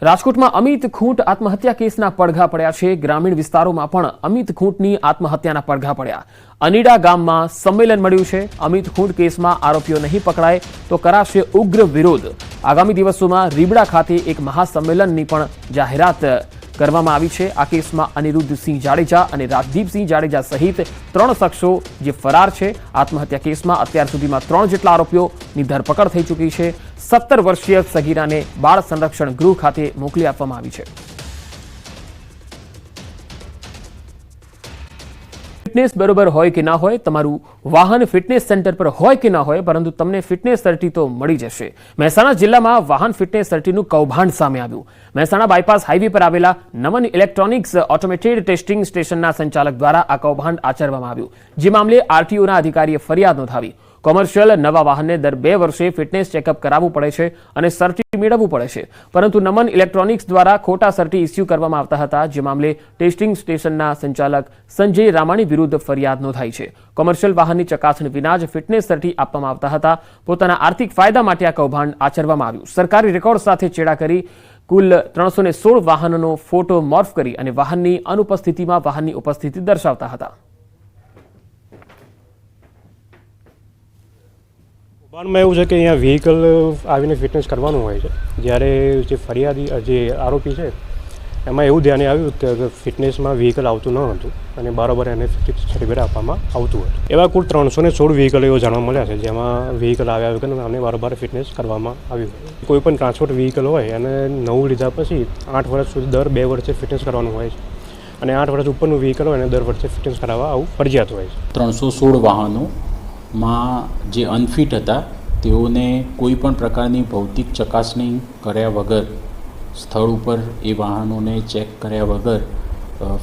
રાજકોટમાં અમિત ખૂંટ આત્મહત્યા કેસના પડઘા પડ્યા છે। ગ્રામીણ વિસ્તારોમાં પણ અમિત ખૂંટની આત્મહત્યાના પડઘા પડ્યા। અનીડા ગામમાં સંમેલન મળ્યું છે। અમિત ખૂંટ કેસમાં આરોપીઓ નહીં પકડાય તો કરાશે ઉગ્ર વિરોધ। આગામી દિવસોમાં રીબડા ખાતે એક મહાસંમેલનની પણ જાહેરાત કરવામાં આવી છે। આ કેસમાં અનિરુદ્ધસિંહ જાડેજા અને રાજદીપસિંહ જાડેજા સહિત 3 શખ્સો જે ફરાર છે। આત્મહત્યા કેસમાં અત્યાર સુધીમાં 3 જેટલા આરોપીઓની ધરપકડ થઈ ચૂકી છે। 17 વર્ષીય સગીરાને બાળ સંરક્ષણ ગૃહ ખાતે મોકલી આપવામાં આવી છે। ફિટનેસ બરોબર હોય કે ના હોય, તમારું વાહન ફિટનેસ સેન્ટર પર હોય કે ના હોય, પરંતુ તમને ફિટનેસ સર્ટી તો મળી જશે। મહેસાણા જિલ્લામાં વાહન ફિટનેસ સર્ટીનું કૌભાંડ સામે આવ્યું। મહેસાણા બાયપાસ હાઈવે પર આવેલા નમન ઇલેક્ટ્રોનિક્સ ઓટોમેટેડ ટેસ્ટિંગ સ્ટેશનના સંચાલક દ્વારા આ કૌભાંડ આચરવામાં આવ્યું। જે મામલે આરટીઓના અધિકારીએ ફરિયાદ નોંધાવી। કોમર્શિયલ નવા વાહનને દર 2 વર્ષે ફિટનેસ ચેકઅપ કરાવવું પડે છે અને સર્ટી મેળવવું પડે છે, પરંતુ નમન ઇલેક્ટ્રોનિક્સ દ્વારા ખોટા સર્ટી ઇસ્યુ કરવામાં આવતા હતા। જે મામલે ટેસ્ટિંગ સ્ટેશનના સંચાલક સંજય રામાણી વિરુદ્ધ ફરિયાદ નોંધાઈ છે। કોમર્શિયલ વાહનની ચકાસણી વિના જ ફિટનેસ સર્ટી આપવામાં આવતા હતા। પોતાના આર્થિક ફાયદા માટે આ કૌભાંડ આચરવામાં આવ્યું। સરકારી રેકોર્ડ સાથે ચેડા કરી કુલ 316 વાહનોનો ફોટો મોર્ફ કરી અને વાહનની અનુપસ્થિતિમાં વાહનની ઉપસ્થિતિ દર્શાવતા હતા। કૌભાંડમાં એવું છે કે અહીંયા વ્હીકલ આવીને ફિટનેસ કરવાનું હોય છે। જ્યારે જે ફરિયાદી જે આરોપી છે એમાં એવું ધ્યાને આવ્યું કે ફિટનેસમાં વ્હીકલ આવતું ન હતું અને બરાબર એને સર્ટિફિકેટ આપવામાં આવતું હતું। એવા કુલ 316 વ્હીકલ એવો જાણવા મળ્યા છે, જેમાં વ્હીકલ આવ્યા વગર આને બરાબર ફિટનેસ કરવામાં આવ્યું। કોઈ પણ ટ્રાન્સપોર્ટ વ્હીકલ હોય અને નવું લીધા પછી 8 વર્ષ સુધી દર 2 વર્ષે ફિટનેસ કરવાનું હોય છે અને 8 વર્ષ ઉપરનું વ્હીકલ હોય અને દર વર્ષે ફિટનેસ કરાવવા આવું ફરજિયાત હોય છે। 316 વાહનોમાં જે અનફિટ હતા તેઓને કોઈ પણ પ્રકારની ભૌતિક ચકાસણી કર્યા વગર, સ્થળ ઉપર એ વાહનોને ચેક કર્યા વગર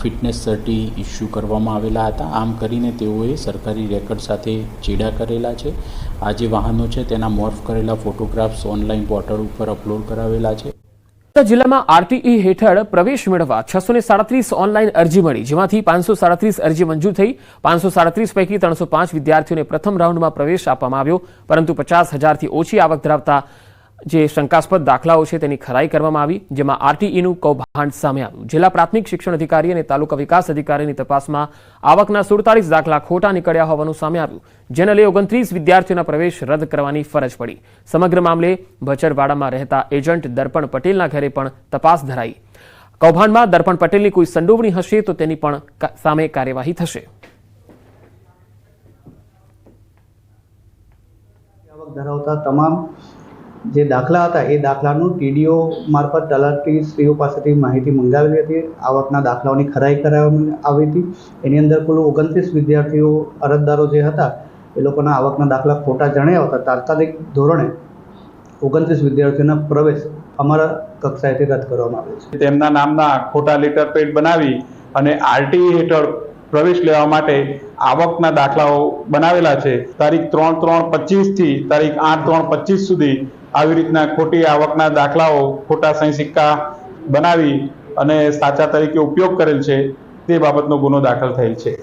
ફિટનેસ સર્ટી ઇસ્યુ કરવામાં આવેલા હતા। આમ કરીને તેઓએ સરકારી રેકર્ડ સાથે ચેડા કરેલા છે। આ જે વાહનો છે તેના મોર્ફ કરેલા ફોટોગ્રાફ્સ ઓનલાઈન પોર્ટલ ઉપર અપલોડ કરાવેલા છે। જિલ્લામાં આરટીઈ હેઠળ પ્રવેશ મેળવવા 637 ઓનલાઈન અરજી મળી, જેમાંથી 537 અરજી મંજૂર થઈ। 537 પૈકી 305 વિદ્યાર્થીઓને પ્રથમ રાઉન્ડમાં પ્રવેશ આપવામાં આવ્યો, પરંતુ 50,000થી ઓછી આવક ધરાવતા જે શંકાસ્પદ દાખલાઓ છે તેની ખરાઈ કરવામાં આવી, જેમાં આરટીઈનું કૌભાંડ સામે આવ્યું। જિલ્લા પ્રાથમિક શિક્ષણ અધિકારી અને તાલુકા વિકાસ અધિકારીની તપાસમાં આવકના 47 દાખલા ખોટા નીકળ્યા હોવાનું સામે આવ્યું, જેને લઈ 29 વિદ્યાર્થીઓના પ્રવેશ રદ કરવાની ફરજ પડી। સમગ્ર મામલે ભચરવાડામાં રહેતા એજન્ટ દર્પણ પટેલના ઘરે પણ તપાસ ધરાઈ। કૌભાંડમાં દર્પણ પટેલની કોઈ સંડોવણી હશે તો તેની પણ સામે કાર્યવાહી થશે। આવક ધરાવતા તમામ જે દાખલા હતા એ દાખલાનું ટીડીઓ મારફત તલાટીશ્રીઓ પાસેથી માહિતી મંગાવેલી હતી। આવકના દાખલાઓની ખરાઈ કરાવવામાં આવી હતી। એની અંદર કુલ 29 વિદ્યાર્થીઓ અરજદારો જે હતા એ લોકોના આવકના દાખલા ખોટા જણાયા હતા। તાત્કાલિક ધોરણે 29 વિદ્યાર્થીઓના પ્રવેશ અમારા કક્ષાએથી રદ કરવામાં આવે છે। તેમના નામના ખોટા લેટર પેડ બનાવી અને આરટીઈ હેઠળ પ્રવેશ લેવા માટે આવકના દાખલાઓ બનાવેલા છે। તારીખ 3/3/25 થી તારીખ 8/3/25 સુધી આવી રીતના ખોટી આવકના દાખલાઓ, ખોટા સહી સિક્કા બનાવી અને સાચા તરીકે ઉપયોગ કરેલ છે, તે બાબતનો ગુનો દાખલ થયેલ છે।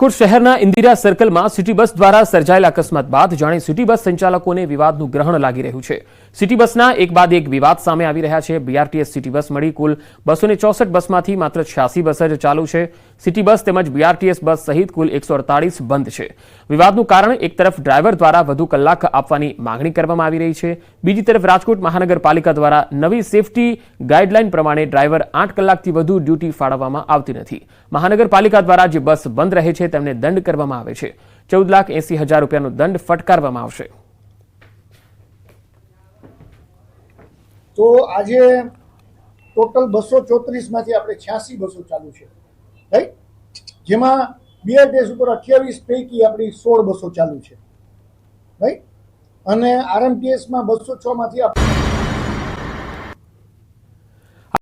રાજકોટ શહેરના ઇન્દિરા સર્કલમાં સિટી બસ દ્વારા સર્જાયેલા અકસ્માત બાદ જાણે સિટી બસ સંચાલકોને વિવાદનું ગ્રહણ લાગી રહ્યું છે। સિટી બસના એક બાદ એક વિવાદ સામે આવી રહ્યા છે। બીઆરટીએસ સિટી બસ મળી કુલ 264 બસમાંથી માત્ર 86 બસ જ ચાલુ છે। સિટી બસ તેમજ બીઆરટીએસ બસ સહિત કુલ 148 બંધ છે। વિવાદનું કારણ એક તરફ ડ્રાઈવર દ્વારા વધુ કલાક આપવાની માંગણી કરવામાં આવી રહી છે, બીજી તરફ રાજકોટ મહાનગરપાલિકા દ્વારા નવી સેફટી ગાઈડલાઈન પ્રમાણે ડ્રાઈવર 8 કલાકથી વધુ ડ્યુટી ફાળવવામાં આવતી નથી। મહાનગરપાલિકા દ્વારા જે બસ બંધ રહે છે તેમને દંડ કરવામાં આવે છે। 14,80,000 રૂપિયાનો દંડ ફટકારવામાં આવશે। તો આજે ટોટલ 234 માંથી આપણે 86 બસો ચાલુ છે, રાઈટ, જેમાં બીઆરટીએસ ઉપર 28 પૈકી આપણી 16 બસો ચાલુ છે, રાઈટ, અને આરએમટીએસમાં 206 માંથી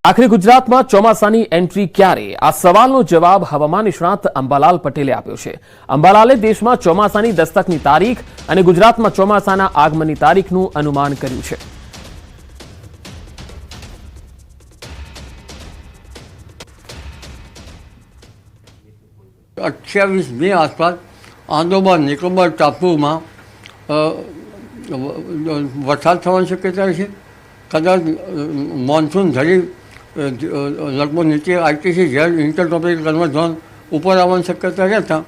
આખરે ગુજરાતમાં ચોમાસાની એન્ટ્રી ક્યારે? આ સવાલનો જવાબ હવામાન નિષ્ણાત અંબાલાલ પટેલે આપ્યો છે। અંબાલાલે દેશમાં ચોમાસાની દસ્તકની તારીખ અને ગુજરાતમાં ચોમાસાના આગમનની તારીખનું અનુમાન કર્યું છે। 28 મે આસપાસ આંદોમાન નિકોબાર ટાપુમાં વરસાદ થવાની શક્યતા છે કદાચ મોન્સૂન ધરી લગભગ નીચે ITC Z inter tropical convergence zone ઉપર આવવાની શક્યતા રહેતા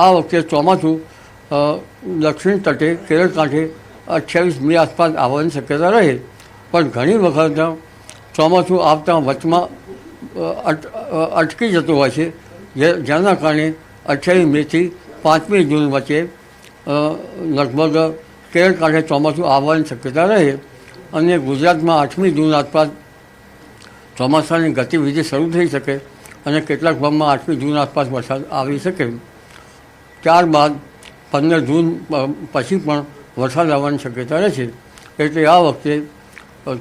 આ વખતે ચોમાસું દક્ષિણ તટે કેરળ કાંઠે 28 મે આસપાસ આવવાની શક્યતા રહે. પણ ઘણી વખત ચોમાસું આવતા વચમાં અટકી જતું હોય છે, જેના કારણે 28 મેથી 5મી જૂન વચ્ચે લગભગ કેરળ કાંઠે ચોમાસું આવવાની શક્યતા રહે અને ગુજરાતમાં 8મી જૂન આસપાસ ચોમાસાની ગતિવિધિ શરૂ થઈ શકે અને કેટલાક ભાગમાં 8મી જૂન આસપાસ વરસાદ આવી શકે. ત્યારબાદ 15 જૂન પછી પણ વરસાદ આવવાની શક્યતા રહેશે. એટલે આ વખતે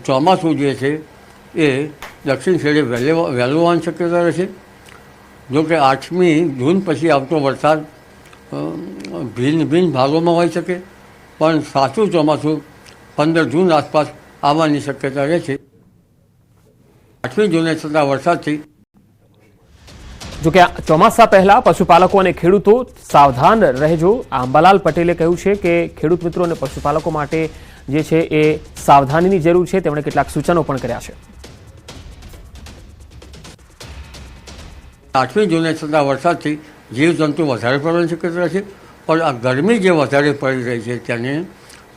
ચોમાસું જે છે એ દક્ષિણ છેડે વહેલું આવવાની શક્યતા રહેશે. જોકે 8મી જૂન પછી આવતો વરસાદ ભિન્ન ભિન્ન ભાગોમાં હોઈ શકે, પણ સાચું ચોમાસું 15 જૂન આસપાસ આવવાની શક્યતા રહેશે. 8મી જૂને થતા વરસાદથી જોકે ચોમાસા પહેલા પશુપાલકો અને ખેડૂતો સાવધાન રહેજો. અંબાલાલ પટેલે કહ્યું છે કે ખેડૂત મિત્રો અને પશુપાલકો માટે જે છે એ સાવધાનીની જરૂર છે. તેમણે કેટલાક સૂચનો પણ કર્યા છે. 8મી જૂને થતા વરસાદથી જીવજંતુ વધારે પડવાની શક્યતા છે. પણ આ ગરમી જે વધારે પડી રહી છે તેને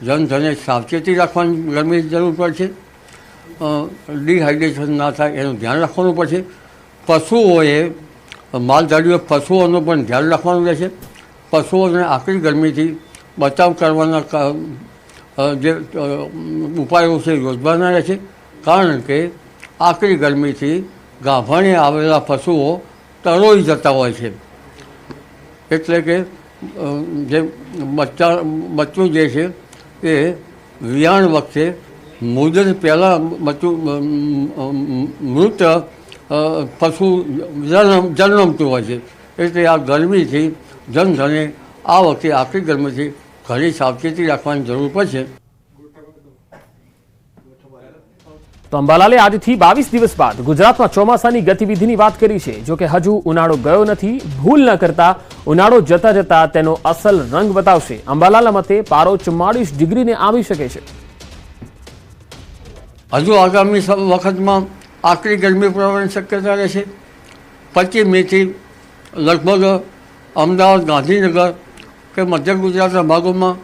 જનધને સાવચેતી રાખવાની ગરમીની જરૂર પડશે. ડિહાઇડ્રેશન ના થાય એનું ધ્યાન રાખવાનું પડશે. પશુઓએ માલધારીઓ પશુઓનું પણ ધ્યાન રાખવાનું રહેશે. પશુઓને આકરી ગરમીથી બચાવ કરવાના જે ઉપાયો છે યોજવાના રહેશે. કારણ કે આકરી ગરમીથી ગાભણે આવેલા પશુઓ તરોઈ જતા હોય છે. એટલે કે જે બચ્ચું જે છે એ વિયાણ વખતે મુદત પહેલાં મૃત પશુ જન્મતું હોય છે. એટલે આ ગરમીથી જનધને આ વખતે આખરી ગરમીથી ઘણી સાવચેતી રાખવાની જરૂર પડશે. તો અંબાલાલે આજથી 22 દિવસ બાદ ગુજરાતમાં ચોમાસાની ગતિવિધિની વાત કરી છે. જો કે હજુ ઉનાળો ગયો નથી. ભૂલ ન કરતા ઉનાળો જતા જતા તેનો અસલ રંગ બતાવશે. અંબાલાલના મતે પારો 44 ડિગ્રીને આવી શકે છે. હજુ આગામી વખતમાં આકરી ગરમી પડવાની શક્યતા રહેશે. 25 મેથી લગભગ અમદાવાદ, ગાંધીનગર કે મધ્ય ગુજરાતના ભાગોમાં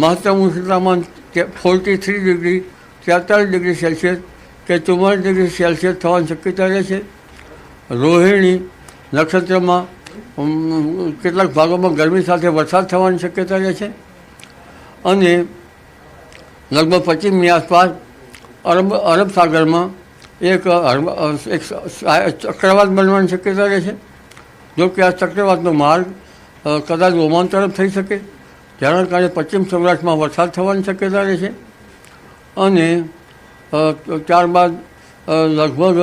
મહત્તમ ઉષ્ણતામાન 43 ડિગ્રી, 43 ડિગ્રી સેલ્સિયસ કે 44 ડિગ્રી સેલ્સિયસ થવાની શક્યતા રહેશે. રોહિણી નક્ષત્રમાં કેટલાક ભાગોમાં ગરમી સાથે વરસાદ થવાની શક્યતા રહેશે. અને લગભગ 25 મે આસપાસ અરબ સાગરમાં એક ચક્રવાત બનવાની શક્યતા રહેશે. જો કે આ ચક્રવાતનો માર્ગ કદાચ ઓમાન તરફ થઈ શકે, જેના કારણે પશ્ચિમ સૌરાષ્ટ્રમાં વરસાદ થવાની શક્યતા રહેશે. અને ત્યારબાદ લગભગ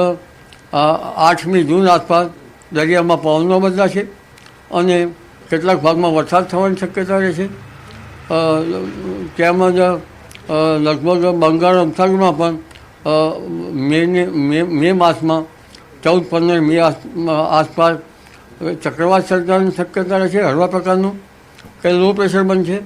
8મી જૂન આસપાસ દરિયામાં પવનો બદલાશે અને કેટલાક ભાગમાં વરસાદ થવાની શક્યતા રહેશે. તેમજ લગભગ બંગાળ ઉપસાગરમાં પણ મે માસમાં 14-15 મે આસપાસ ચક્રવાત સર્જાવાની શક્યતા રહેશે. હળવા પ્રકારનું કે લો પ્રેશર બનશે.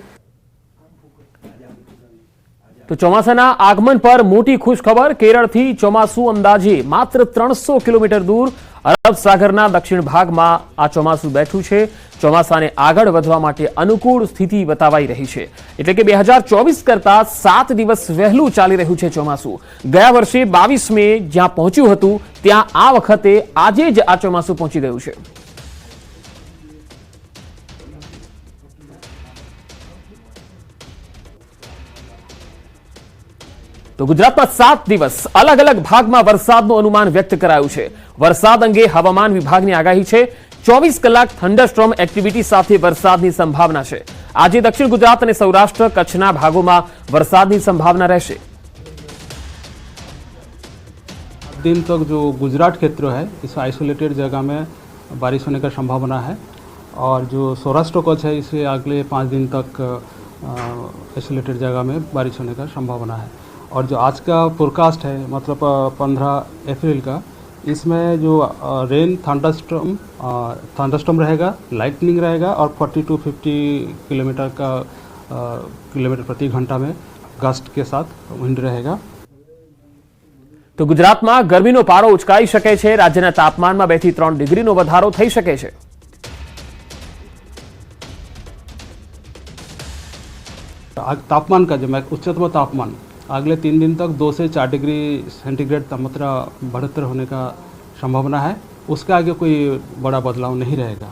તો ચોમાસાના આગમન પર મોટી ખુશખબર. કેરળથી ચોમાસું અંદાજે માત્ર 300 કિલોમીટર દૂર અરબ સાગરના દક્ષિણ ભાગમાં આ ચોમાસું બેઠું છે. ચોમાસાને આગળ વધવા માટે અનુકૂળ સ્થિતિ બતાવાઈ રહી છે. એટલે કે 2024 કરતા 7 દિવસ વહેલું ચાલી રહ્યું છે ચોમાસું. ગયા વર્ષે 22 મે જ્યાં પહોંચ્યું હતું ત્યાં આ વખતે આજે જ આ ચોમાસું પહોંચી ગયું છે. તો ગુજરાતમાં 7 દિવસ અલગ અલગ ભાગમાં વરસાદનું અનુમાન વ્યક્ત કરાયું છે. વરસાદ અંગે હવામાન વિભાગની આગાહી છે. 24 કલાક થંડરસ્ટોર્મ એક્ટિવિટી સાથે વરસાદની સંભાવના છે. આજે દક્ષિણ ગુજરાત અને સૌરાષ્ટ્ર કચ્છના ભાગોમાં વરસાદની સંભાવના રહેશે. दिन तक जो गुजरात क्षेत्र है इस आइसोलेटेड जगह में बारिश होने का संभावना है और जो सौराष्ट्र कच्छ है इसे अगले 5 दिन तक आइसोलेटेड जगह में बारिश होने का संभावना है. और जो आज का फोरकास्ट है मतलब 15 अप्रैल का, इसमें जो रेन थंडरस्टॉर्म रहेगा, लाइटनिंग रहेगा और 40 to 50 किलोमीटर प्रति घंटा में गस्ट के साथ विंड रहेगा. તો ગુજરાતમાં ગરમીનો પારો ઉચકાઈ શકે છે। રાજ્યના તાપમાનમાં 2 થી 3 ડિગ્રીનો વધારો થઈ શકે છે। तापमान का जो उच्चतम तापमान अगले 3 दिन तक 2 से 4 डिग्री सेंटीग्रेड तापमात्रा बढ़ोत्तर होने का संभावना है। उसके आगे कोई बड़ा बदलाव नहीं रहेगा।